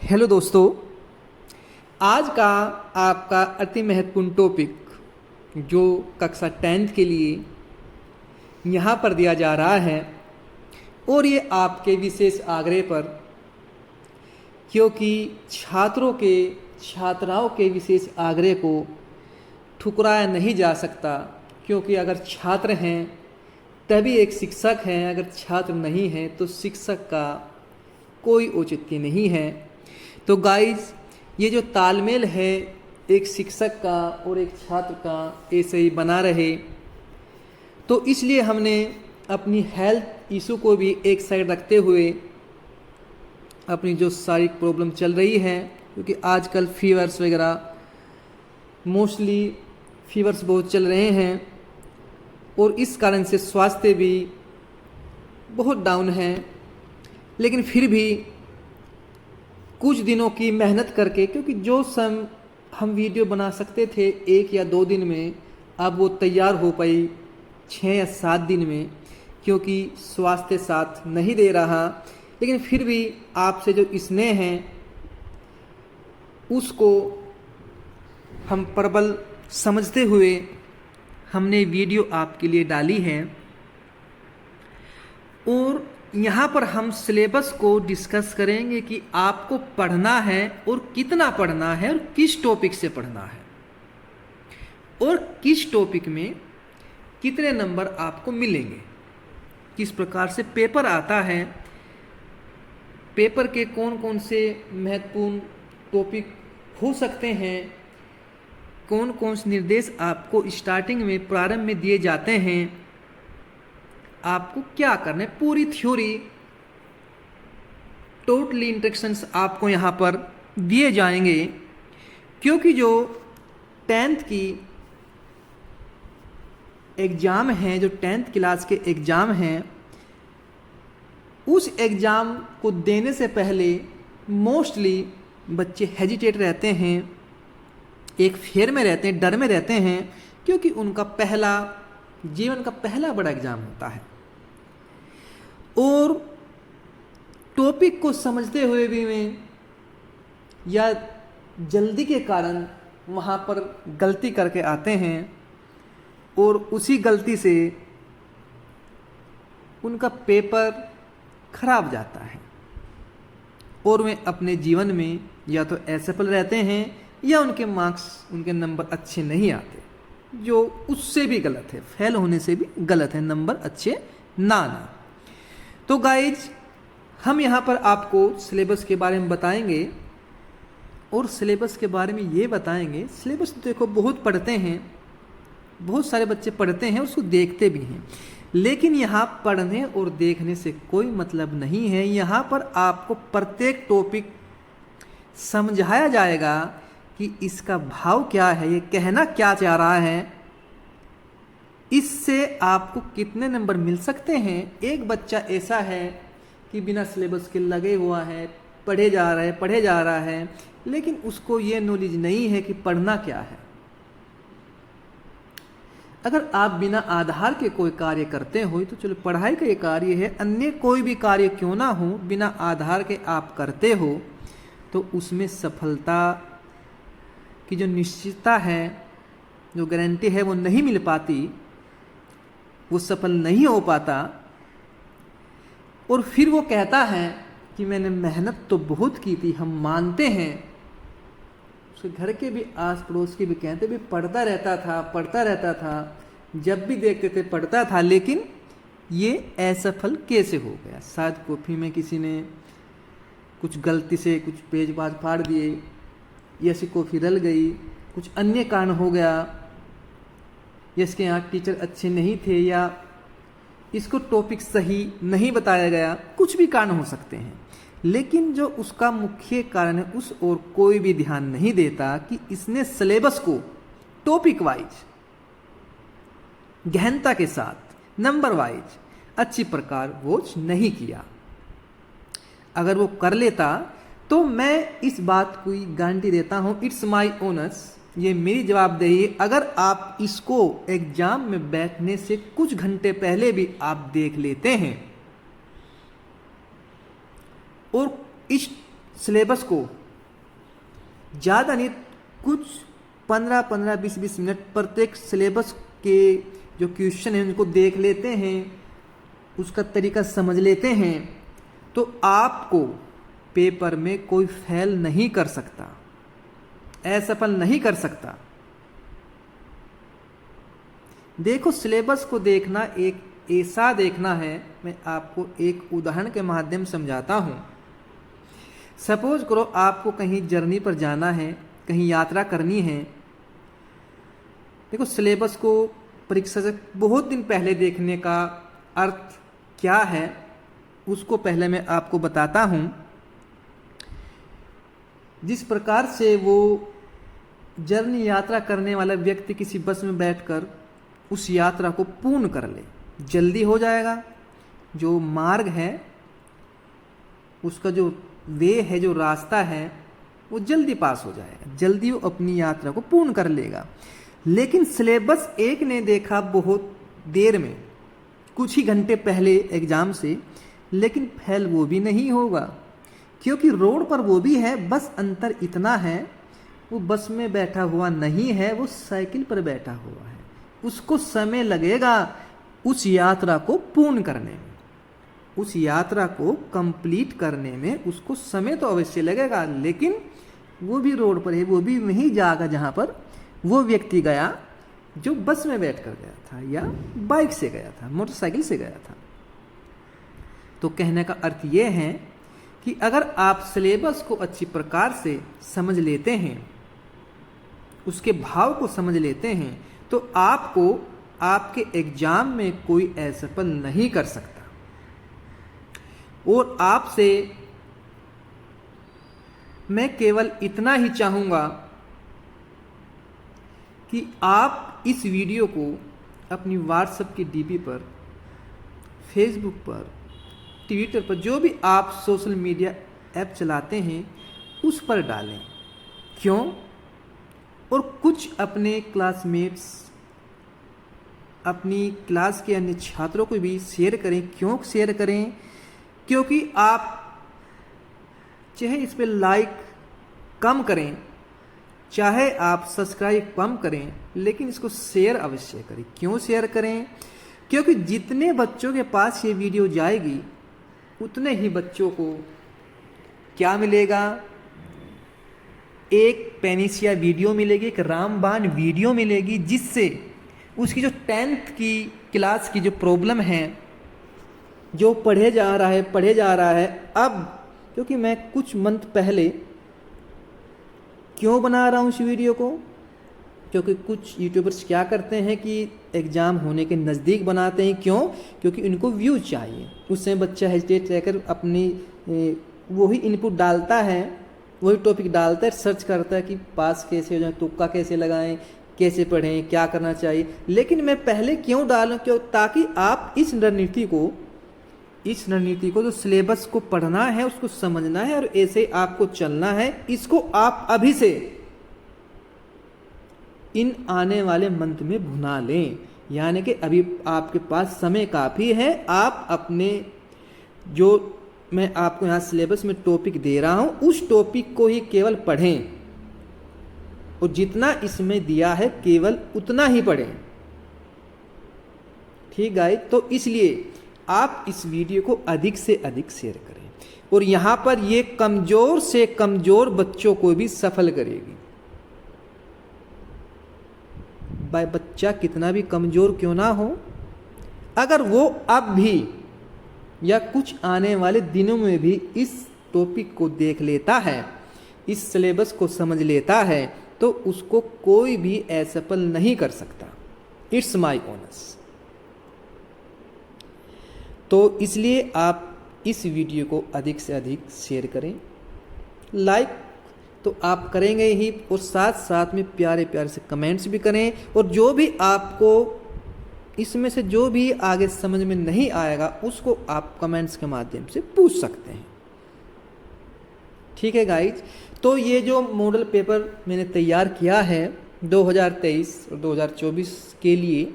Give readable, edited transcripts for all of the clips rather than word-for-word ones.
Hello दोस्तों, आज का आपका अति महत्वपूर्ण टॉपिक जो कक्षा 10th के लिए यहाँ पर दिया जा रहा है और ये आपके विशेष आग्रह पर, क्योंकि छात्राओं के विशेष आग्रह को ठुकराया नहीं जा सकता। क्योंकि अगर छात्र हैं तभी एक शिक्षक हैं, अगर छात्र नहीं हैं तो शिक्षक का कोई औचित्य नहीं है। तो गाइज, ये जो तालमेल है एक शिक्षक का और एक छात्र का ऐसे ही बना रहे, तो इसलिए हमने अपनी हेल्थ इशू को भी एक साइड रखते हुए अपनी जो शारीरिक प्रॉब्लम चल रही है, क्योंकि आजकल फीवर्स वगैरह मोस्टली फीवर्स बहुत चल रहे हैं और इस कारण से स्वास्थ्य भी बहुत डाउन है। लेकिन फिर भी कुछ दिनों की मेहनत करके, क्योंकि जो हम वीडियो बना सकते थे 1 या 2 दिन में, अब वो तैयार हो पाई 6 या 7 दिन में, क्योंकि स्वास्थ्य साथ नहीं दे रहा। लेकिन फिर भी आपसे जो स्नेह है उसको हम प्रबल समझते हुए हमने वीडियो आपके लिए डाली है। और यहाँ पर हम सिलेबस को डिस्कस करेंगे कि आपको पढ़ना है और कितना पढ़ना है और किस टॉपिक से पढ़ना है और किस टॉपिक में कितने नंबर आपको मिलेंगे, किस प्रकार से पेपर आता है, पेपर के कौन कौन से महत्वपूर्ण टॉपिक हो सकते हैं, कौन कौन से निर्देश आपको स्टार्टिंग में प्रारंभ में दिए जाते हैं, आपको क्या करना है, पूरी थ्योरी टोटली इंस्ट्रक्शंस आपको यहाँ पर दिए जाएंगे। क्योंकि जो 10th की एग्ज़ाम है, जो 10th क्लास के एग्ज़ाम हैं, उस एग्ज़ाम को देने से पहले मोस्टली बच्चे हेजिटेट रहते हैं, एक फेयर में रहते हैं, डर में रहते हैं, क्योंकि उनका जीवन का पहला बड़ा एग्ज़ाम होता है। और टॉपिक को समझते हुए भी में या जल्दी के कारण वहाँ पर गलती करके आते हैं और उसी गलती से उनका पेपर खराब जाता है और वे अपने जीवन में या तो असफल रहते हैं या उनके मार्क्स, उनके नंबर अच्छे नहीं आते, जो उससे भी गलत है, फेल होने से भी गलत है, नंबर अच्छे ना आना। तो गाइज, हम यहाँ पर आपको सिलेबस के बारे में बताएंगे और सिलेबस के बारे में ये बताएंगे। सिलेबस तो देखो बहुत पढ़ते हैं, बहुत सारे बच्चे पढ़ते हैं, उसको देखते भी हैं, लेकिन यहाँ पढ़ने और देखने से कोई मतलब नहीं है। यहाँ पर आपको प्रत्येक टॉपिक समझाया जाएगा कि इसका भाव क्या है, ये कहना क्या चाह रहा है, इससे आपको कितने नंबर मिल सकते हैं। एक बच्चा ऐसा है कि बिना सिलेबस के लगे हुआ है, पढ़े जा रहा है, लेकिन उसको ये नॉलेज नहीं है कि पढ़ना क्या है। अगर आप बिना आधार के कोई कार्य करते हो तो चलो पढ़ाई का ये कार्य है, अन्य कोई भी कार्य क्यों ना हो, बिना आधार के आप करते हो तो उसमें सफलता की जो निश्चितता है, जो गारंटी है, वो नहीं मिल पाती, वो सफल नहीं हो पाता। और फिर वो कहता है कि मैंने मेहनत तो बहुत की थी, हम मानते हैं, उसके घर के भी आस पड़ोस के भी कहते भी पढ़ता रहता था, जब भी देखते थे पढ़ता था, लेकिन ये असफल कैसे हो गया। शायद कॉपी में किसी ने कुछ गलती से कुछ पेज बाज फाड़ दिए, या इसकी कॉपी रल गई, कुछ अन्य कारण हो गया, या इसके यहाँ टीचर अच्छे नहीं थे, या इसको टॉपिक सही नहीं बताया गया, कुछ भी कारण हो सकते हैं। लेकिन जो उसका मुख्य कारण है उस और कोई भी ध्यान नहीं देता कि इसने सिलेबस को टॉपिक वाइज, गहनता के साथ, नंबर वाइज अच्छी प्रकार वॉच नहीं किया। अगर वो कर लेता तो मैं इस बात को गारंटी देता हूँ, इट्स माई ऑनर्स, ये मेरी जवाबदेही। अगर आप इसको एग्जाम में बैठने से कुछ घंटे पहले भी आप देख लेते हैं और इस सिलेबस को ज़्यादा नहीं, कुछ 15-15, 20-20 मिनट प्रत्येक सिलेबस के जो क्वेश्चन हैं उनको देख लेते हैं, उसका तरीका समझ लेते हैं, तो आपको पेपर में कोई फेल नहीं कर सकता, असफल नहीं कर सकता। देखो, सिलेबस को देखना एक ऐसा देखना है, मैं आपको एक उदाहरण के माध्यम समझाता हूँ। सपोज करो आपको कहीं जर्नी पर जाना है, कहीं यात्रा करनी है। देखो, सिलेबस को परीक्षा से बहुत दिन पहले देखने का अर्थ क्या है, उसको पहले मैं आपको बताता हूँ। जिस प्रकार से वो जर्नी यात्रा करने वाला व्यक्ति किसी बस में बैठकर उस यात्रा को पूर्ण कर ले, जल्दी हो जाएगा। जो मार्ग है, उसका जो वे है, जो रास्ता है, वो जल्दी पास हो जाएगा, जल्दी वो अपनी यात्रा को पूर्ण कर लेगा। लेकिन सिलेबस एक ने देखा बहुत देर में, कुछ ही घंटे पहले एग्जाम से, लेकिन फेल वो भी नहीं होगा, क्योंकि रोड पर वो भी है, बस अंतर इतना है वो बस में बैठा हुआ नहीं है, वो साइकिल पर बैठा हुआ है। उसको समय लगेगा उस यात्रा को पूर्ण करने में, उस यात्रा को कंप्लीट करने में उसको समय तो अवश्य लगेगा, लेकिन वो भी रोड पर है, वो भी वहीं जाएगा जहाँ पर वो व्यक्ति गया जो बस में बैठ कर गया था या बाइक से गया था, मोटरसाइकिल से गया था। तो कहने का अर्थ ये है कि अगर आप सिलेबस को अच्छी प्रकार से समझ लेते हैं, उसके भाव को समझ लेते हैं, तो आपको आपके एग्जाम में कोई असफल नहीं कर सकता। और आपसे मैं केवल इतना ही चाहूँगा कि आप इस वीडियो को अपनी व्हाट्सएप की डीपी पर, फेसबुक पर, ट्विटर पर, जो भी आप सोशल मीडिया ऐप चलाते हैं उस पर डालें। क्यों? और कुछ अपने क्लासमेट्स, अपनी क्लास के अन्य छात्रों को भी शेयर करें। क्यों शेयर करें? क्योंकि आप चाहे इस पर लाइक कम करें, चाहे आप सब्सक्राइब कम करें, लेकिन इसको शेयर अवश्य करें। क्यों शेयर करें? क्योंकि जितने बच्चों के पास ये वीडियो जाएगी उतने ही बच्चों को क्या मिलेगा? एक पेनिसिया वीडियो मिलेगी, एक रामबाण वीडियो मिलेगी, जिससे उसकी जो 10th की क्लास की जो प्रॉब्लम है, जो पढ़े जा रहा है अब, क्योंकि मैं कुछ मंथ पहले क्यों बना रहा हूँ इस वीडियो को, क्योंकि कुछ यूट्यूबर्स क्या करते हैं कि एग्ज़ाम होने के नज़दीक बनाते हैं। क्यों? क्योंकि उनको व्यू चाहिए। उस समय बच्चा हेजिटेट रहकर अपनी वही इनपुट डालता है, वही टॉपिक डालता है, सर्च करता है कि पास कैसे हो जाए, तुक्का कैसे लगाएं, कैसे पढ़ें, क्या करना चाहिए। लेकिन मैं पहले क्यों डालूं? क्यों? ताकि आप इस रणनीति को जो सिलेबस को पढ़ना है, उसको समझना है और ऐसे आपको चलना है। इसको आप अभी से इन आने वाले मंथ में भुना लें, यानी कि अभी आपके पास समय काफ़ी है। आप अपने जो मैं आपको यहाँ सिलेबस में टॉपिक दे रहा हूँ, उस टॉपिक को ही केवल पढ़ें और जितना इसमें दिया है केवल उतना ही पढ़ें। ठीक गाइस? तो इसलिए आप इस वीडियो को अधिक से अधिक शेयर करें, और यहाँ पर ये कमज़ोर से कमज़ोर बच्चों को भी सफल करेगी। भाई, बच्चा कितना भी कमज़ोर क्यों ना हो, अगर वो अब भी या कुछ आने वाले दिनों में भी इस टॉपिक को देख लेता है, इस सिलेबस को समझ लेता है, तो उसको कोई भी असफल नहीं कर सकता। It's my honours. तो इसलिए आप इस वीडियो को अधिक से अधिक शेयर करें। लाइक तो आप करेंगे ही, और साथ साथ में प्यारे प्यारे से कमेंट्स भी करें, और जो भी आपको इसमें से जो भी आगे समझ में नहीं आएगा उसको आप कमेंट्स के माध्यम से पूछ सकते हैं। ठीक है गाइज? तो ये जो मॉडल पेपर मैंने तैयार किया है 2023 और 2024 के लिए,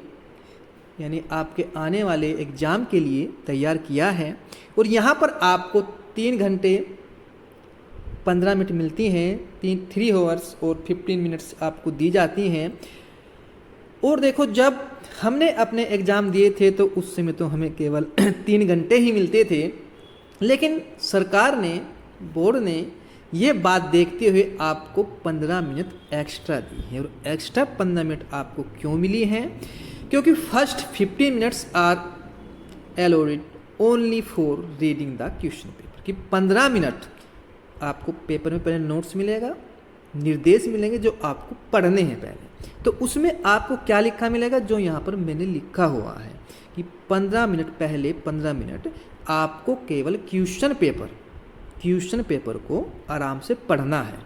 यानी आपके आने वाले एग्ज़ाम के लिए तैयार किया है, और यहाँ पर आपको 3 घंटे 15 मिनट मिलती हैं, 3 आवर्स और 15 मिनट्स आपको दी जाती हैं। और देखो जब हमने अपने एग्ज़ाम दिए थे तो उस समय तो हमें केवल 3 घंटे ही मिलते थे, लेकिन सरकार ने, बोर्ड ने ये बात देखते हुए आपको 15 मिनट एक्स्ट्रा दी है। और एक्स्ट्रा 15 मिनट आपको क्यों मिली हैं? क्योंकि first 15 minutes are allotted only for reading the question paper. कि 15 मिनट आपको पेपर में पहले नोट्स मिलेगा, निर्देश मिलेंगे जो आपको पढ़ने हैं पहले, तो उसमें आपको क्या लिखा मिलेगा, जो यहाँ पर मैंने लिखा हुआ है कि 15 मिनट पहले 15 मिनट आपको केवल क्वेश्चन पेपर को आराम से पढ़ना है,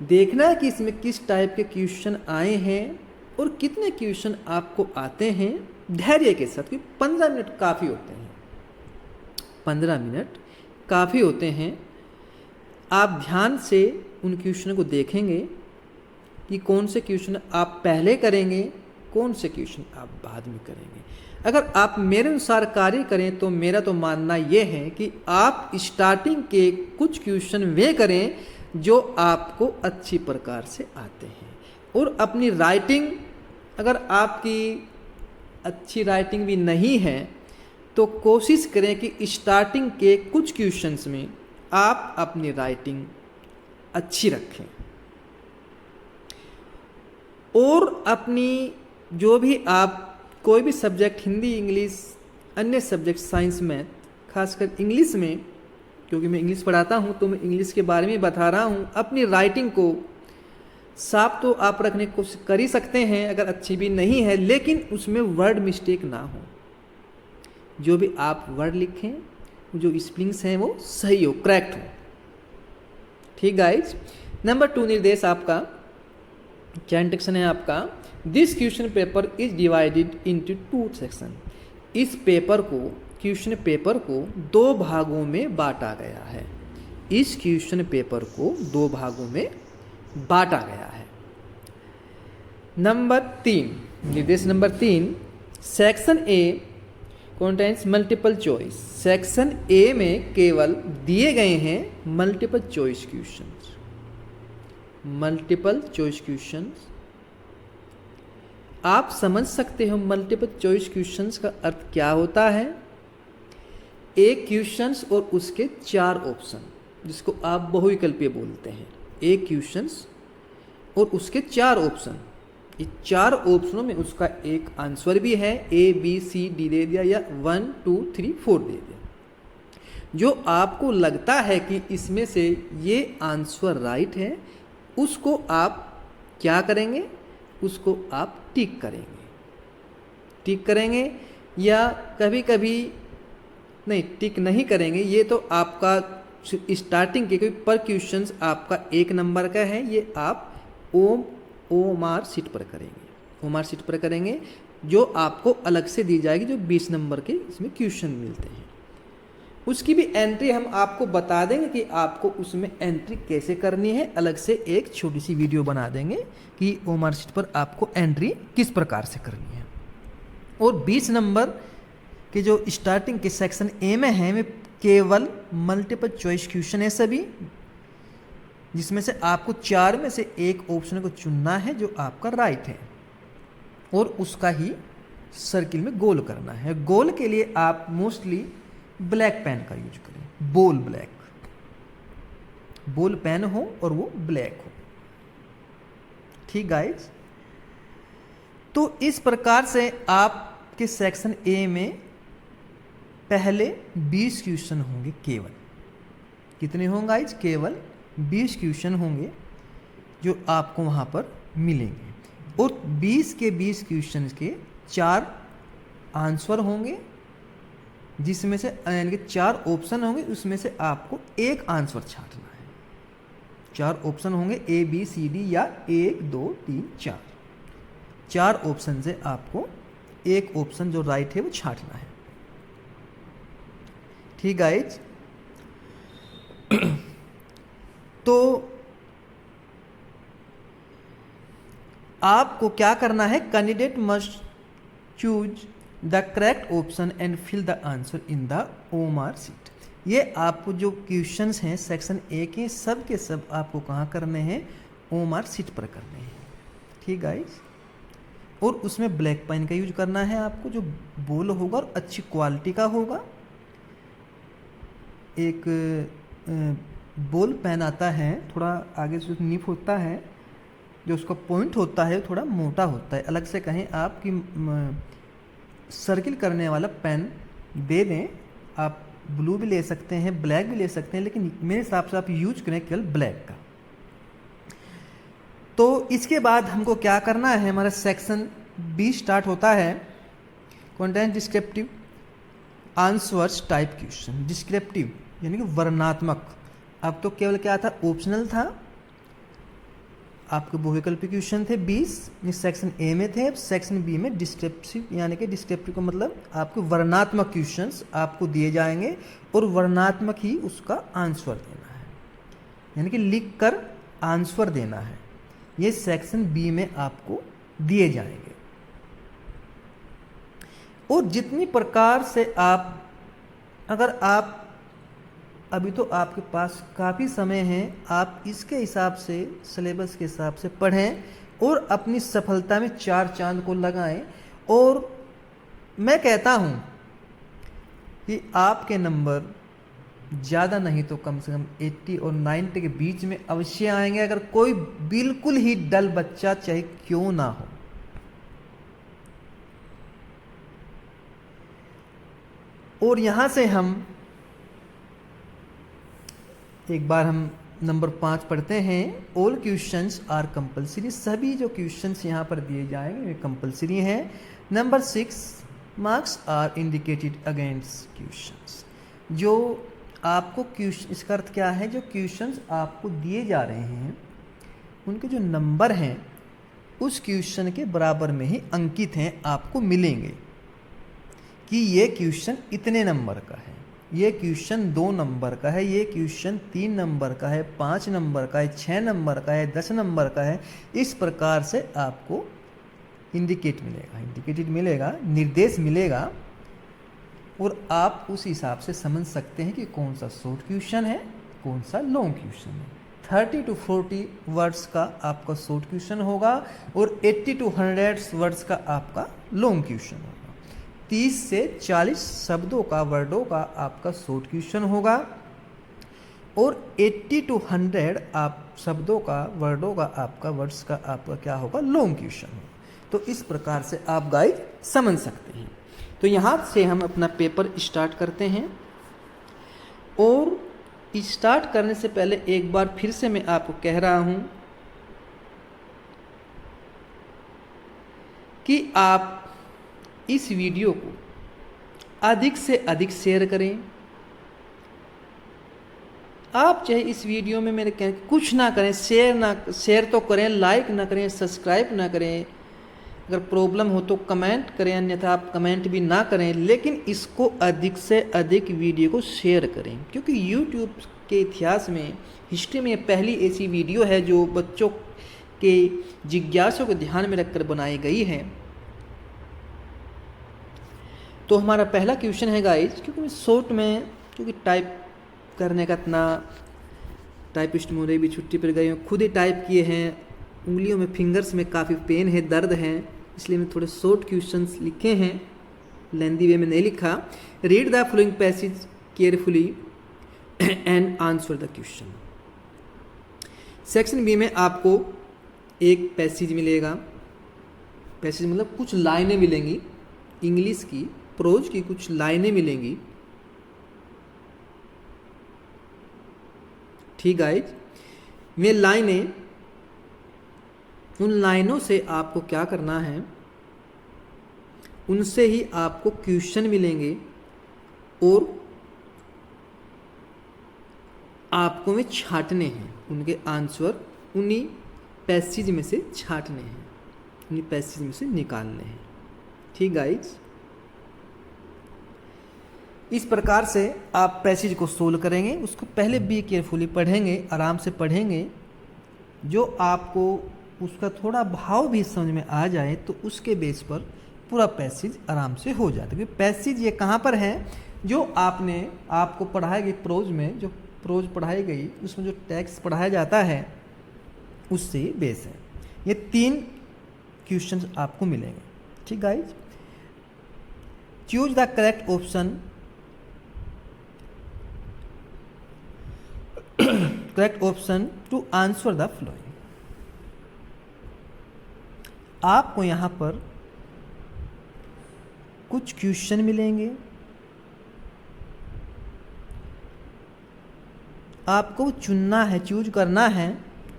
देखना है कि इसमें किस टाइप के क्वेश्चन आए हैं और कितने क्वेश्चन आपको आते हैं, धैर्य के साथ। कि 15 मिनट काफ़ी होते हैं, 15 मिनट काफ़ी होते हैं। आप ध्यान से उन क्वेश्चन को देखेंगे कि कौन से क्वेश्चन आप पहले करेंगे, कौन से क्वेश्चन आप बाद में करेंगे। अगर आप मेरे अनुसार कार्य करें तो मेरा तो मानना यह है कि आप स्टार्टिंग के कुछ क्वेश्चन वे करें जो आपको अच्छी प्रकार से आते हैं। और अपनी राइटिंग, अगर आपकी अच्छी राइटिंग भी नहीं है तो कोशिश करें कि स्टार्टिंग के कुछ क्वेश्चंस में आप अपनी राइटिंग अच्छी रखें। और अपनी जो भी आप कोई भी सब्जेक्ट, हिंदी, इंग्लिश, अन्य सब्जेक्ट, साइंस, मैथ, खासकर इंग्लिश में, क्योंकि मैं इंग्लिश पढ़ाता हूँ तो मैं इंग्लिश के बारे में बता रहा हूँ, अपनी राइटिंग को साफ तो आप रखने की कोशिश कर ही सकते हैं अगर अच्छी भी नहीं है, लेकिन उसमें वर्ड मिस्टेक ना हो। जो भी आप वर्ड लिखें, जो स्पेलिंग्स हैं वो सही हो, करेक्ट हो। ठीक गाइज। नंबर 2 निर्देश आपका, क्या इंस्ट्रक्शन है आपका, this question paper is divided into 2 section. इस पेपर को, क्वेश्चन पेपर को 2 भागों में बांटा गया है। इस क्वेश्चन पेपर को 2 भागों में बांटा गया है। नंबर 3, निर्देश number 3, section A contains multiple choice. Section A में केवल दिए गए हैं multiple choice questions. Multiple choice questions आप समझ सकते हो मल्टीपल चॉइस क्वेश्चंस का अर्थ क्या होता है। एक क्वेश्चंस और उसके 4 ऑप्शन, जिसको आप बहुविकल्पीय बोलते हैं। एक क्वेश्चंस और उसके 4 ऑप्शन, ये 4 ऑप्शनों में उसका एक आंसर भी है, A B C D दे दिया या 1 2 3 4 दे दिया। जो आपको लगता है कि इसमें से ये आंसर राइट है, उसको आप क्या करेंगे, उसको आप टिक करेंगे। टिक करेंगे या कभी कभी नहीं टिक नहीं करेंगे। ये तो आपका स्टार्टिंग के कोई पर क्वेश्चंस आपका 1 नंबर का है, ये आप ओमार सीट पर करेंगे। ओमार सीट पर करेंगे जो आपको अलग से दी जाएगी, जो 20 नंबर के इसमें क्वेश्चन मिलते हैं। उसकी भी एंट्री हम आपको बता देंगे कि आपको उसमें एंट्री कैसे करनी है। अलग से एक छोटी सी वीडियो बना देंगे कि ओमार सीट पर आपको एंट्री किस प्रकार से करनी है। और 20 नंबर के जो स्टार्टिंग के सेक्शन ए में है, में केवल मल्टीपल चॉइस क्वेश्चन है सभी, जिसमें से आपको 4 में से एक ऑप्शन को चुनना है जो आपका राइट है और उसका ही सर्किल में गोल करना है। गोल के लिए आप मोस्टली ब्लैक पेन का यूज करें, बोल ब्लैक, बोल पेन हो और वो ब्लैक हो। ठीक गाइज। तो इस प्रकार से आपके सेक्शन ए में पहले 20 क्वेश्चन होंगे। केवल कितने होंगे गाइज? केवल 20 क्वेश्चन होंगे जो आपको वहाँ पर मिलेंगे। और 20 के 20 क्वेश्चन के 4 आंसर होंगे, जिसमें से यानी कि 4 ऑप्शन होंगे, उसमें से आपको एक आंसर छांटना है। 4 ऑप्शन होंगे A B C D या 1 2 3 4। 4 ऑप्शन से आपको एक ऑप्शन जो राइट है वो छांटना है। ठीक गाइज। तो आपको क्या करना है, candidate must choose the correct option and fill the answer in the OMR sheet. ये आपको जो क्वेश्चंस हैं सेक्शन ए के सब आपको कहाँ करने हैं, OMR शीट पर करने हैं। ठीक गाइस, और उसमें ब्लैक पेन का यूज करना है आपको, जो बोल होगा और अच्छी क्वालिटी का होगा। एक बोल पेन आता है, थोड़ा आगे से निप होता है, जो उसका पॉइंट होता है थोड़ा मोटा होता है। अलग से कहें आपकी सर्किल करने वाला पेन दे दें, आप ब्लू भी ले सकते हैं, ब्लैक भी ले सकते हैं, लेकिन मेरे हिसाब से आप यूज करें केवल ब्लैक का। तो इसके बाद हमको क्या करना है, हमारा सेक्शन बी स्टार्ट होता है, content descriptive answers type question. Descriptive यानी कि वर्णनात्मक। अब तो केवल क्या था, ऑप्शनल था, आपके बहुविकल्पी क्वेश्चन थे 20, इस सेक्शन ए में थे। अब सेक्शन बी में डिस्क्रिप्टिव, यानी कि डिस्क्रिप्टिव का मतलब आपके वर्णनात्मक क्वेश्चंस आपको दिए जाएंगे और वर्णनात्मक ही उसका आंसर देना है, यानी कि लिख कर आंसर देना है। ये सेक्शन बी में आपको दिए जाएंगे। और जितनी प्रकार से आप, अगर आप अभी तो आपके पास काफ़ी समय है, आप इसके हिसाब से, सिलेबस के हिसाब से पढ़ें और अपनी सफलता में 4 चांद को लगाएं। और मैं कहता हूं कि आपके नंबर ज़्यादा नहीं तो कम से कम 80 और 90 के बीच में अवश्य आएंगे, अगर कोई बिल्कुल ही डल बच्चा चाहे क्यों ना हो। और यहां से हम एक बार हम नंबर 5 पढ़ते हैं। ऑल क्वेश्चंस आर कंपलसरी, सभी जो क्वेश्चंस यहाँ पर दिए जाएंगे वे कंपलसरी हैं। नंबर 6, marks are indicated against questions. जो आपको क्वेश्चन, इसका अर्थ क्या है, जो क्वेश्चंस आपको दिए जा रहे हैं उनके जो नंबर हैं उस क्वेश्चन के बराबर में ही अंकित हैं, आपको मिलेंगे कि ये क्वेश्चन इतने नंबर का है, ये क्वेश्चन 2 नंबर का है, ये क्वेश्चन 3 नंबर का है, 5 नंबर का है, 6 नंबर का है, 10 नंबर का है। इस प्रकार से आपको इंडिकेटेड मिलेगा, निर्देश मिलेगा, और आप उस हिसाब से समझ सकते हैं कि कौन सा शॉर्ट क्वेश्चन है, कौन सा लॉन्ग क्वेश्चन है। 30 to 40 वर्ड्स का आपका शॉर्ट क्वेश्चन होगा और 80 to 100 वर्ड्स का आपका लॉन्ग क्वेश्चन होगा। 30 से 40 शब्दों का, वर्डों का आपका शॉर्ट क्वेश्चन होगा और 80 to 100 आप शब्दों का, वर्डों का आपका, वर्ड्स का आपका क्या होगा, लॉन्ग क्वेश्चन होगा। तो इस प्रकार से आप गाइड समझ सकते हैं। तो यहाँ से हम अपना पेपर स्टार्ट करते हैं। और स्टार्ट करने से पहले एक बार फिर से मैं आपको कह रहा हूँ कि आप इस वीडियो को अधिक से अधिक शेयर करें। आप चाहे इस वीडियो में मेरे कह कुछ ना करें, शेयर तो करें, लाइक ना करें, सब्सक्राइब ना करें, अगर प्रॉब्लम हो तो कमेंट करें, अन्यथा आप कमेंट भी ना करें, लेकिन इसको अधिक से अधिक वीडियो को शेयर करें, क्योंकि यूट्यूब के इतिहास में, हिस्ट्री में पहली ऐसी वीडियो है जो बच्चों के जिज्ञासों को ध्यान में रखकर बनाई गई है। तो हमारा पहला क्वेश्चन है गाइज, क्योंकि शॉर्ट में, क्योंकि टाइप करने का इतना, टाइपिस्ट मोरे भी छुट्टी पर गए हैं, खुद ही टाइप किए हैं, उंगलियों में, फिंगर्स में काफ़ी पेन है, दर्द है, इसलिए मैं थोड़े शॉर्ट क्वेश्चंस लिखे हैं, लेंदी वे में नहीं लिखा। Read the following passage carefully and answer the question. Section B में आपको एक पैसेज मिलेगा, पैसेज मतलब कुछ लाइनें मिलेंगी, इंग्लिश की, प्रोज की कुछ लाइनें मिलेंगी। ठीक गाइज, वे लाइनें, उन लाइनों से आपको क्या करना है, उनसे ही आपको क्वेश्चन मिलेंगे और आपको में छांटने हैं, उनके आंसर उन्हीं पैसेज में से छांटने हैं, उन्हीं पैसेज में से निकालने हैं। ठीक गाइज, इस प्रकार से आप पैसेज को सोल्व करेंगे। उसको पहले भी केयरफुली पढ़ेंगे, आराम से पढ़ेंगे, जो आपको उसका थोड़ा भाव भी समझ में आ जाए तो उसके बेस पर पूरा पैसेज आराम से हो जाता है। क्योंकि पैसेज ये कहाँ पर है, जो आपको पढ़ाई गई प्रोज में, जो प्रोज पढ़ाई गई उसमें जो टेक्स्ट पढ़ाया जाता है उससे बेस है। ये 3 क्वेश्चंस आपको मिलेंगे। ठीक guys, choose the correct option, correct option to answer the following. आपको यहां पर कुछ क्वेश्चन मिलेंगे, आपको चुनना है, चूज करना है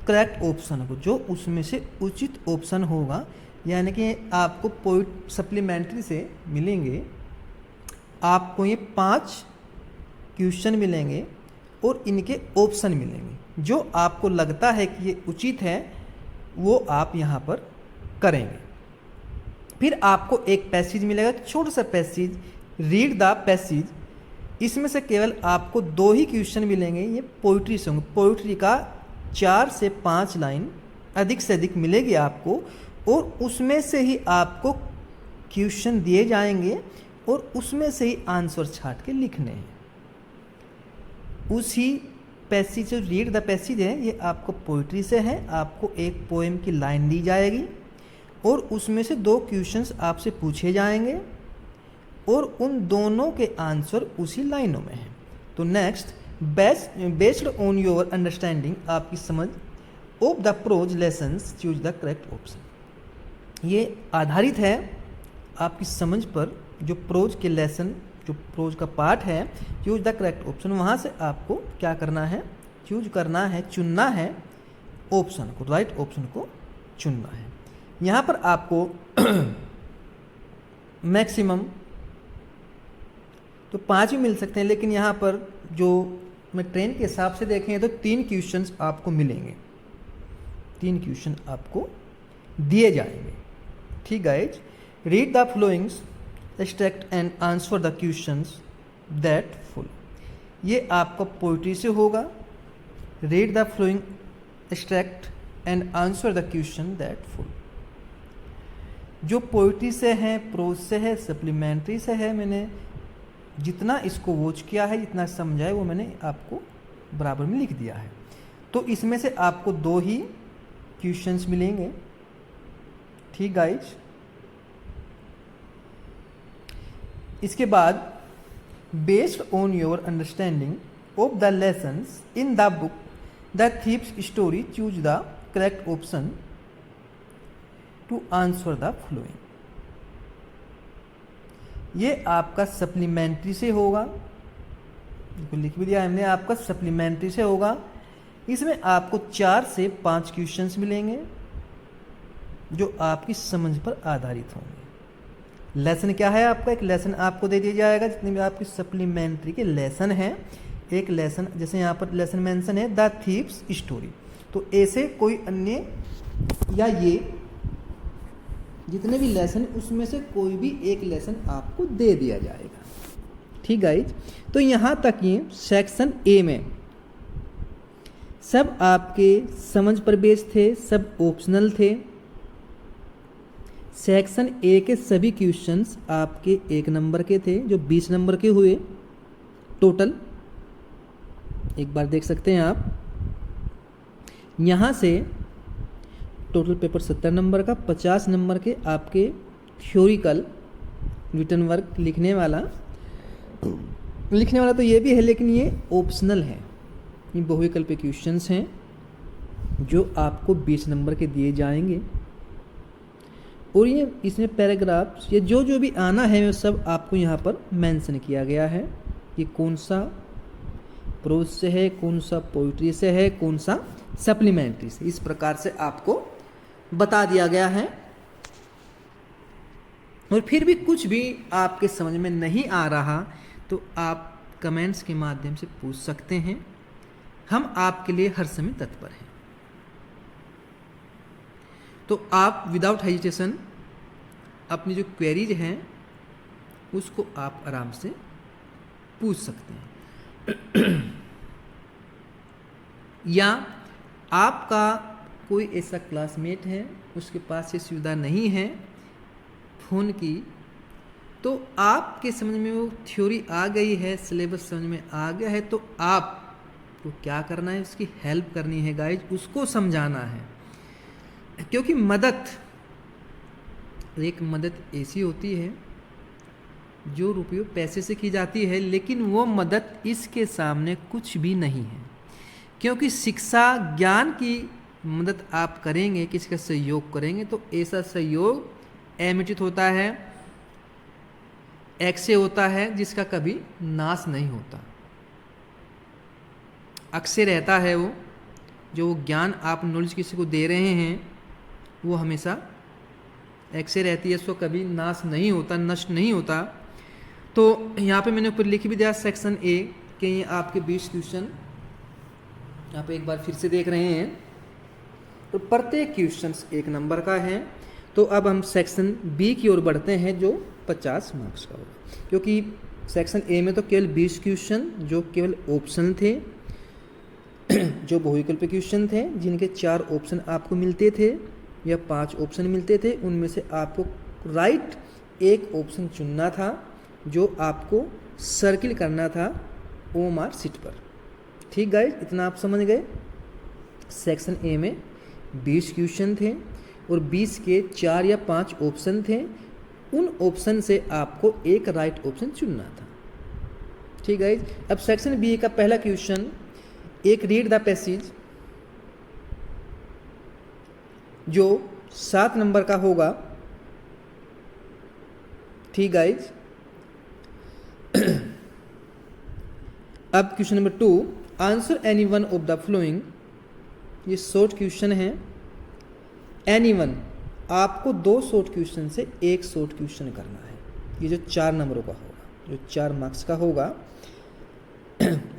करेक्ट ऑप्शन को, जो उसमें से उचित ऑप्शन होगा। यानी कि आपको पॉइंट सप्लीमेंट्री से मिलेंगे, आपको ये 5 क्वेश्चन मिलेंगे और इनके ऑप्शन मिलेंगे। जो आपको लगता है कि ये उचित है वो आप यहाँ पर करेंगे। फिर आपको एक पैसेज मिलेगा, छोटा सा पैसेज, रीड द पैसेज। इसमें से केवल आपको 2 ही क्वेश्चन मिलेंगे, ये पोइट्री से होंगे। पोइट्री का 4 से 5 लाइन अधिक से अधिक मिलेगी आपको, और उसमें से ही आपको क्वेश्चन दिए जाएंगे और उसमें से ही आंसर छांट के लिखने हैं। उसी पैसेज, जो रीड द पैसेज है, ये आपको पोइट्री से है। आपको एक पोएम की लाइन दी जाएगी और उसमें से 2 क्वेश्चंस आपसे पूछे जाएंगे और उन दोनों के आंसर उसी लाइनों में हैं। तो next, based on your understanding, आपकी समझ, of the prose lessons choose the correct option. ये आधारित है आपकी समझ पर, जो प्रोज के लेसन, जो प्रोज का पार्ट है, चूज द करेक्ट ऑप्शन। वहाँ से आपको क्या करना है, चूज करना है, चुनना है ऑप्शन को, राइट ऑप्शन को चुनना है। यहाँ पर आपको मैक्सिमम तो 5 भी मिल सकते हैं, लेकिन यहाँ पर जो मैं ट्रेन के हिसाब से देखें तो 3 क्वेश्चंस आपको मिलेंगे, 3 क्वेश्चन आपको दिए जाएंगे। ठीक guys, read the followings, extract and answer the questions that follow. ये आपका पोइट्री से होगा। Read the following, extract and answer the question that follow. जो पोइट्री से है, प्रोज से है, सप्लीमेंट्री से है, मैंने जितना इसको वॉच किया है, जितना समझा है, वो मैंने आपको बराबर में लिख दिया है। तो इसमें से आपको 2 ही क्वेश्चंस मिलेंगे। ठीक गाइज, इसके बाद based on your understanding of the lessons in the book the thief's story choose the correct option to answer the following. ये आपका सप्लीमेंट्री से होगा, लिख भी दिया हमने, आपका सप्लीमेंट्री से होगा। इसमें आपको 4 से 5 क्वेश्चंस मिलेंगे जो आपकी समझ पर आधारित होंगे। लेसन क्या है आपका, एक लेसन आपको दे दिया जाएगा। जितने भी आपकी सप्लीमेंट्री के लेसन हैं, एक लेसन, जैसे यहाँ पर लेसन मेंशन है द थीव्स स्टोरी, तो ऐसे कोई अन्य या ये जितने भी लेसन, उसमें से कोई भी एक लेसन आपको दे दिया जाएगा। ठीक गाइज, तो यहाँ तक ये सेक्शन ए में सब आपके समझ पर बेस्ड थे, सब ऑप्शनल थे। सेक्शन ए के सभी क्वेश्चंस आपके 1 नंबर के थे, जो 20 नंबर के हुए टोटल। एक बार देख सकते हैं आप, यहाँ से टोटल पेपर 70 नंबर का, 50 नंबर के आपके थ्योरिकल रिटन वर्क लिखने वाला तो ये भी है, लेकिन ये ऑप्शनल है। ये बहुविकल्पीय क्वेश्चंस हैं जो आपको 20 नंबर के दिए जाएंगे। और ये इसमें पैराग्राफ्स, ये जो भी आना है वो सब आपको यहाँ पर मेंशन किया गया है। ये कौन सा प्रोज से है, कौन सा पोइट्री से है, कौन सा सप्लीमेंट्री से, इस प्रकार से आपको बता दिया गया है। और फिर भी कुछ भी आपके समझ में नहीं आ रहा तो आप कमेंट्स के माध्यम से पूछ सकते हैं, हम आपके लिए हर समय तत्पर हैं। तो आप विदाउट हेजिटेशन अपनी जो क्वेरीज हैं उसको आप आराम से पूछ सकते हैं। या आपका कोई ऐसा क्लासमेट है, उसके पास ये सुविधा नहीं है फ़ोन की, तो आपके समझ में वो थ्योरी आ गई है, सिलेबस समझ में आ गया है, तो आप तो क्या करना है, उसकी हेल्प करनी है गाइज, उसको समझाना है। क्योंकि एक मदद ऐसी होती है जो रुपये पैसे से की जाती है, लेकिन वो मदद इसके सामने कुछ भी नहीं है। क्योंकि शिक्षा ज्ञान की मदद आप करेंगे, किसी का सहयोग करेंगे, तो ऐसा सहयोग अमिटित होता है, एक से होता है, जिसका कभी नाश नहीं होता, अक्सर रहता है। वो जो ज्ञान आप नॉलेज किसी को दे रहे हैं वो हमेशा एक से रहती है, उसको कभी नाश नहीं होता, नष्ट नहीं होता। तो यहाँ पे मैंने ऊपर लिख भी दिया सेक्शन ए कि ये आपके 20 क्वेश्चन यहाँ पे एक बार फिर से देख रहे हैं, तो प्रत्येक क्वेश्चन 1 नंबर का है। तो अब हम सेक्शन बी की ओर बढ़ते हैं जो 50 मार्क्स का होगा। क्योंकि सेक्शन ए में तो केवल 20 क्वेश्चन जो केवल ऑप्शन थे, जो बहुविकल्पी क्वेश्चन थे, जिनके 4 ऑप्शन आपको मिलते थे या 5 ऑप्शन मिलते थे, उनमें से आपको राइट एक ऑप्शन चुनना था जो आपको सर्किल करना था ओएमआर शीट पर। ठीक गाइस, इतना आप समझ गए। सेक्शन ए में 20 क्वेश्चन थे और 20 के 4 या 5 ऑप्शन थे, उन ऑप्शन से आपको एक राइट ऑप्शन चुनना था। ठीक गाइस, अब सेक्शन बी का पहला क्वेश्चन, एक रीड द पैसेज, जो 7 नंबर का होगा। ठीक गाइज, अब question number 2, answer any one of the following. ये शॉर्ट क्वेश्चन है। एनी वन, आपको 2 शॉर्ट क्वेश्चन से एक शॉर्ट क्वेश्चन करना है। ये जो 4 नंबरों का होगा, जो 4 मार्क्स का होगा।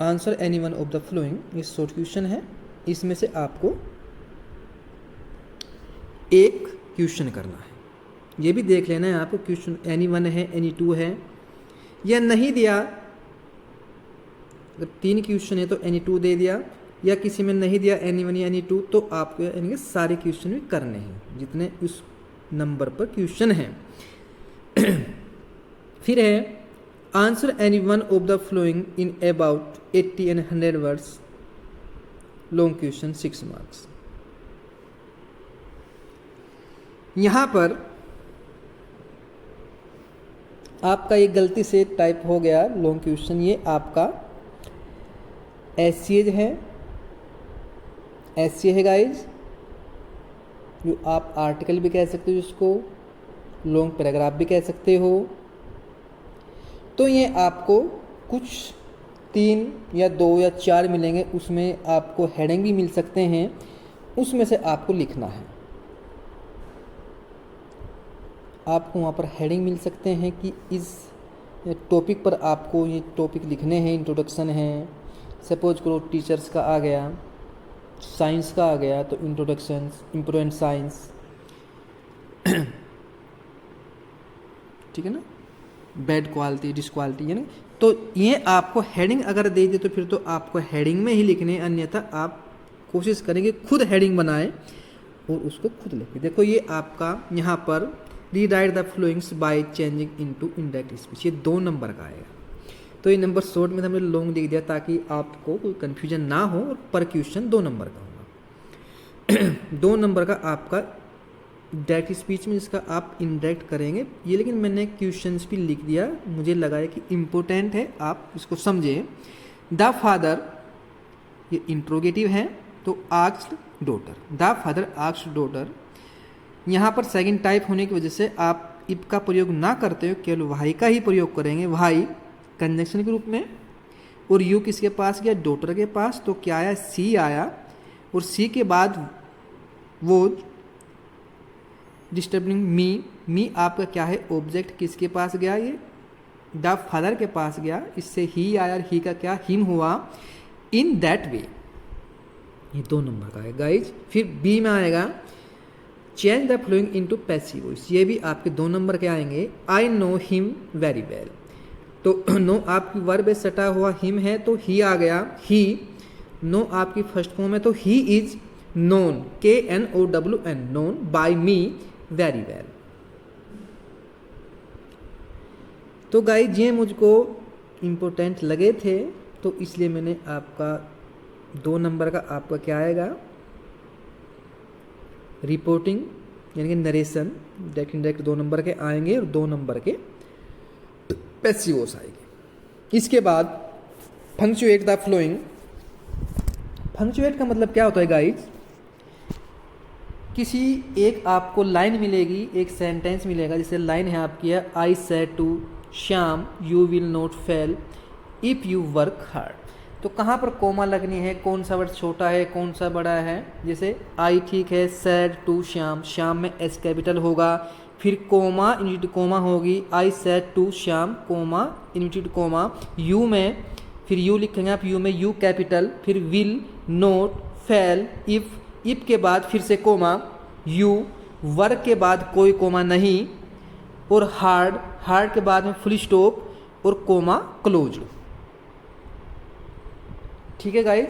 Answer any one of the following, ये शॉर्ट क्वेश्चन है, इसमें से आपको एक क्वेश्चन करना है। ये भी देख लेना है आपको, क्वेश्चन एनी वन है, एनी टू है या नहीं दिया। अगर 3 क्वेश्चन है तो एनी टू दे दिया, या किसी में नहीं दिया एनी वन या एनी टू, तो आपको यानी कि सारे क्वेश्चन भी करने हैं जितने उस नंबर पर क्वेश्चन हैं। फिर है answer any one of the following in about 80 and 100 words, long question 6 marks. यहाँ पर आपका ये गलती से टाइप हो गया लॉन्ग क्वेश्चन, ये आपका एससीए है, एससीए है गाइज, जो आप आर्टिकल भी कह सकते हो, जिसको लॉन्ग पैराग्राफ भी कह सकते हो। तो ये आपको कुछ 3 या 2 या 4 मिलेंगे, उसमें आपको हेडिंग भी मिल सकते हैं, उसमें से आपको लिखना है। आपको वहाँ पर हेडिंग मिल सकते हैं कि इस टॉपिक पर आपको ये टॉपिक लिखने हैं, इंट्रोडक्शन है। सपोज करो टीचर्स का आ गया, साइंस का आ गया, तो इंट्रोडक्शन, इम्पोर्टेंट साइंस, ठीक है ना, बैड क्वालिटी, डिसक्वालिटी, यानी तो ये आपको हेडिंग अगर दे दे तो फिर तो आपको हेडिंग में ही लिखने, अन्यथा आप कोशिश करेंगे खुद हेडिंग बनाएं और उसको खुद लिखें। देखो ये आपका यहाँ पर rewrite the followings by changing into indirect speech, ये 2 नंबर का आएगा। तो ये नंबर शॉर्ट में हमने लॉन्ग लिख दिया ताकि आपको कोई कन्फ्यूजन ना हो, और पर क्वेश्चन 2 नंबर का होगा। 2 नंबर का आपका डायरेक्ट स्पीच में, जिसका आप इंडायरेक्ट करेंगे ये, लेकिन मैंने क्वेश्चंस भी लिख दिया, मुझे लगा है कि इम्पोर्टेंट है, आप इसको समझें। द फादर, ये इंट्रोगेटिव है, तो asked daughter, the father asked daughter. यहाँ पर सेकंड टाइप होने की वजह से आप इफ का प्रयोग ना करते हो, केवल वाई का ही प्रयोग करेंगे, वाई कंजंक्शन के रूप में। और यू किसके पास गया, डॉटर के पास, तो क्या आया, सी आया, और सी के बाद वो डिस्टर्बिंग मी आपका क्या है, ऑब्जेक्ट, किसके पास गया, ये द फादर के पास गया, इससे ही आया, ही का क्या, हिम हुआ। इन दैट वे, ये 2 नंबर का है गाइज। फिर बी में आएगा change the flowing into passive voice, ये भी आपके 2 नंबर के आएंगे। I know him very well, तो नो आपकी वर्ब सटा हुआ हिम है तो ही आ गया, ही। नो आपकी फर्स्ट फॉर्म है तो he is known, KNOWN, known by me very well. तो गाइज ये मुझको इम्पोर्टेंट लगे थे, तो इसलिए मैंने आपका 2 नंबर का आपका क्या आएगा, रिपोर्टिंग यानी कि नरेशन, डायरेक्ट इनडायरेक्ट 2 नंबर के आएंगे और 2 नंबर के पैसिवोस आएंगे। इसके बाद पंक्चुएट द फ्लोइंग। पंक्चुएट का मतलब क्या होता है गाइज, किसी एक आपको लाइन मिलेगी, एक सेंटेंस मिलेगा, जैसे लाइन है आपकी है I said to Shyam you will not fail if you work hard. तो कहाँ पर कोमा लगनी है, कौन सा वर्ड छोटा है कौन सा बड़ा है, जैसे आई ठीक है, सेड टू श्याम, श्याम में एस कैपिटल होगा, फिर कोमा इन्वर्टेड कोमा होगी, I said to Shyam comma inverted comma, you में फिर यू लिखेंगे आप, यू में यू कैपिटल, फिर विल नोट फेल इफ़ के बाद फिर से कोमा, यू वर्क के बाद कोई कोमा नहीं, और हार्ड के बाद में फुल स्टॉप और कोमा क्लोज। ठीक है गाइस,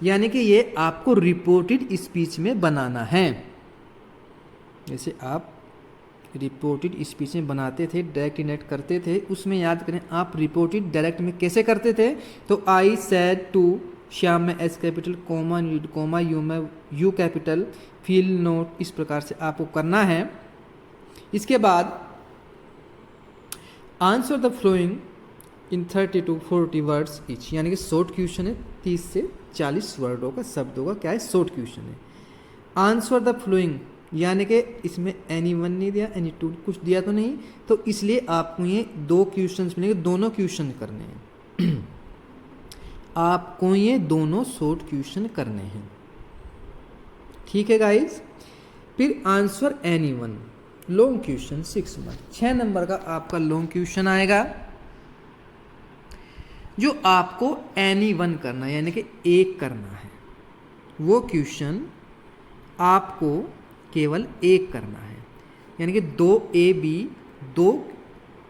यानी कि ये आपको रिपोर्टेड स्पीच में बनाना है। जैसे आप रिपोर्टेड स्पीच में बनाते थे, डायरेक्ट इनडायरेक्ट करते थे, उसमें याद करें आप रिपोर्टेड डायरेक्ट में कैसे करते थे। तो आई सेड टू श्याम में S capital comma need comma, you में यू कैपिटल, फील नोट, इस प्रकार से आपको करना है। इसके बाद आंसर द फ्लोइंग इन 30 to 40 वर्ड्स ईच, यानी कि शॉर्ट क्वेश्चन है, 30 से 40 वर्डों का, शब्दों का क्या है, शॉर्ट क्वेश्चन है। आंसर द फ्लोइंग यानी कि इसमें एनी वन नहीं दिया, एनी टू कुछ दिया तो नहीं, तो इसलिए आपको ये 2 क्वेश्चन मिलेंगे, दोनों क्वेश्चन करने हैं आपको ये दोनों शॉर्ट क्वेश्चन करने हैं। ठीक है गाइज, फिर answer any one long question 6 marks, 6 number का आपका लॉन्ग क्वेश्चन आएगा, जो आपको एनी वन करना है, यानी कि एक करना है। वो क्वेश्चन आपको केवल एक करना है, यानी कि 2 A B 2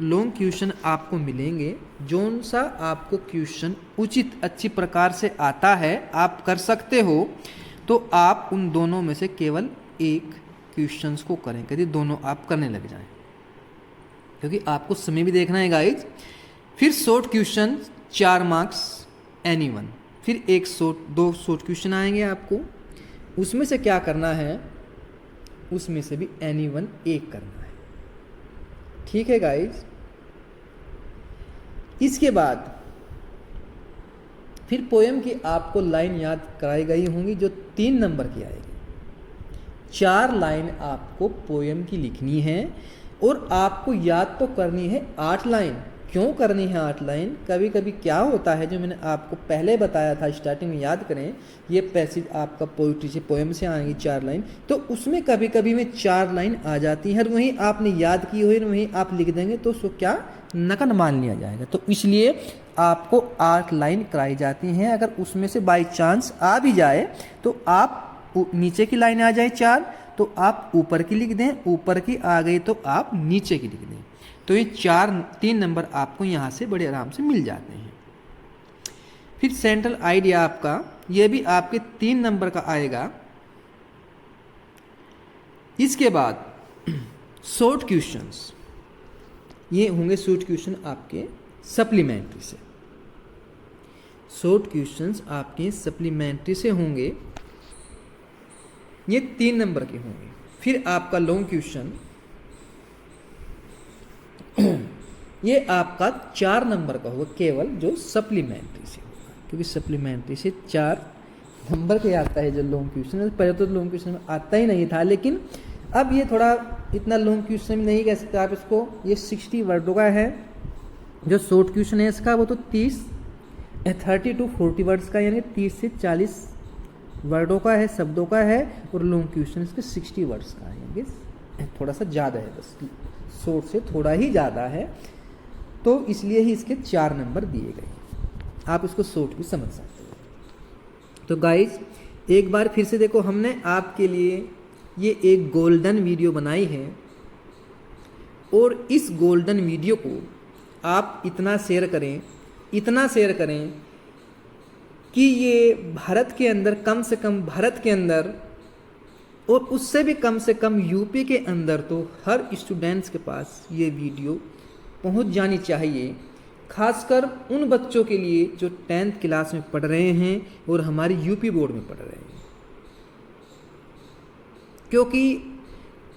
लॉन्ग क्वेश्चन आपको मिलेंगे। जौन सा आपको क्वेश्चन उचित अच्छी प्रकार से आता है, आप कर सकते हो, तो आप उन दोनों में से केवल एक क्वेश्चंस को करें, कभी दोनों आप करने लग जाएं, क्योंकि आपको समय भी देखना है गाइज। फिर short question 4 marks any one, फिर 2 शॉर्ट क्वेश्चन आएंगे आपको, उसमें से क्या करना है, उसमें से भी एनी वन एक करना है। ठीक है गाइज, इसके बाद फिर पोएम की आपको लाइन याद कराई गई होंगी, जो 3 नंबर की आएगी। 4 लाइन आपको पोएम की लिखनी है, और आपको याद तो करनी है 8 लाइन। क्यों करनी है 8 लाइन, कभी कभी क्या होता है, जो मैंने आपको पहले बताया था स्टार्टिंग में, याद करें, ये पैसेज आपका पोइट्री से पोएम से आएंगी 4 लाइन, तो उसमें कभी कभी में 4 लाइन आ जाती है, और वहीं आपने याद की हुई वहीं आप लिख देंगे तो उसको क्या नकल मान लिया जाएगा। तो इसलिए आपको 8 लाइन कराई जाती हैं। अगर उसमें से बाई चांस आ भी जाए तो आप नीचे की लाइन आ जाए 4, तो आप ऊपर की लिख दें, ऊपर की आ गई तो आप नीचे की लिख दें। तो ये 3 नंबर आपको यहाँ से बड़े आराम से मिल जाते हैं। फिर सेंट्रल आइडिया आपका, ये भी आपके 3 नंबर का आएगा। इसके बाद शॉर्ट क्वेश्चंस, ये होंगे शॉर्ट क्वेश्चन आपके सप्लीमेंट्री से, शॉर्ट क्वेश्चंस आपके सप्लीमेंट्री से होंगे, ये 3 नंबर के होंगे। फिर आपका लॉन्ग क्वेश्चन, ये आपका 4 नंबर का होगा केवल, जो सप्लीमेंट्री से होगा, क्योंकि सप्लीमेंट्री से 4 नंबर के आता है जो लॉन्ग क्वेश्चन। पहले तो लॉन्ग क्वेश्चन में आता ही नहीं था, लेकिन अब ये थोड़ा इतना लॉन्ग क्वेश्चन नहीं कह सकते आप इसको, ये 60 वर्डों का है। जो शॉर्ट क्वेश्चन है इसका वो तो 30 to 40 वर्ड्स का, यानी 30 से 40 वर्डों का है, शब्दों का है, और लॉन्ग क्वेश्चन इसके 60 वर्ड्स का है, यानी थोड़ा सा ज़्यादा है, बस शॉर्ट से थोड़ा ही ज़्यादा है, तो इसलिए ही इसके 4 नंबर दिए गए। आप इसको शॉर्ट भी समझ सकते हो। तो गाइज एक बार फिर से देखो, हमने आपके लिए ये एक गोल्डन वीडियो बनाई है, और इस गोल्डन वीडियो को आप इतना शेयर करें कि ये भारत के अंदर, कम से कम भारत के अंदर, और उससे भी कम से कम यूपी के अंदर, तो हर स्टूडेंट्स के पास ये वीडियो पहुंच जानी चाहिए, खासकर उन बच्चों के लिए जो 10th क्लास में पढ़ रहे हैं और हमारी यूपी बोर्ड में पढ़ रहे हैं, क्योंकि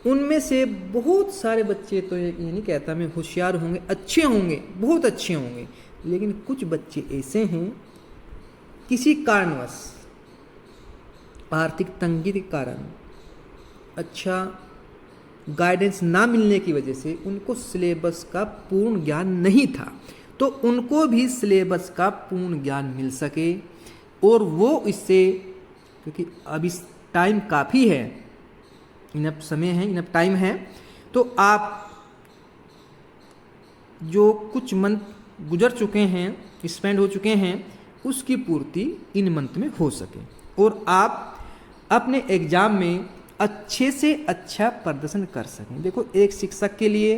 उनमें से बहुत सारे बच्चे, तो ये नहीं कहता मैं होशियार होंगे, अच्छे होंगे, बहुत अच्छे होंगे, लेकिन कुछ बच्चे ऐसे हैं किसी कारणवश, आर्थिक तंगी के कारण, अच्छा गाइडेंस ना मिलने की वजह से उनको सिलेबस का पूर्ण ज्ञान नहीं था, तो उनको भी सिलेबस का पूर्ण ज्ञान मिल सके और वो इससे, क्योंकि अब इस टाइम काफ़ी है, इनफ समय है, इनफ टाइम है, तो आप जो कुछ मंथ गुजर चुके हैं, स्पेंड हो चुके हैं, उसकी पूर्ति इन मंथ में हो सके और आप अपने एग्ज़ाम में अच्छे से अच्छा प्रदर्शन कर सकें। देखो, एक शिक्षक के लिए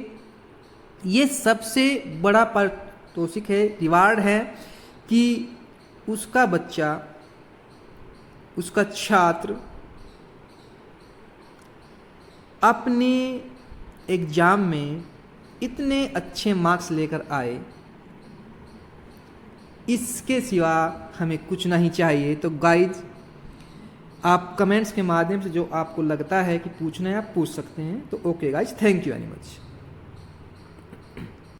ये सबसे बड़ा पारितोषिक है, रिवार्ड है कि उसका बच्चा, उसका छात्र अपने एग्ज़ाम में इतने अच्छे मार्क्स लेकर आए। इसके सिवा हमें कुछ नहीं चाहिए। तो गाइज, आप कमेंट्स के माध्यम से जो आपको लगता है कि पूछना है आप पूछ सकते हैं। तो okay guys, thank you very much.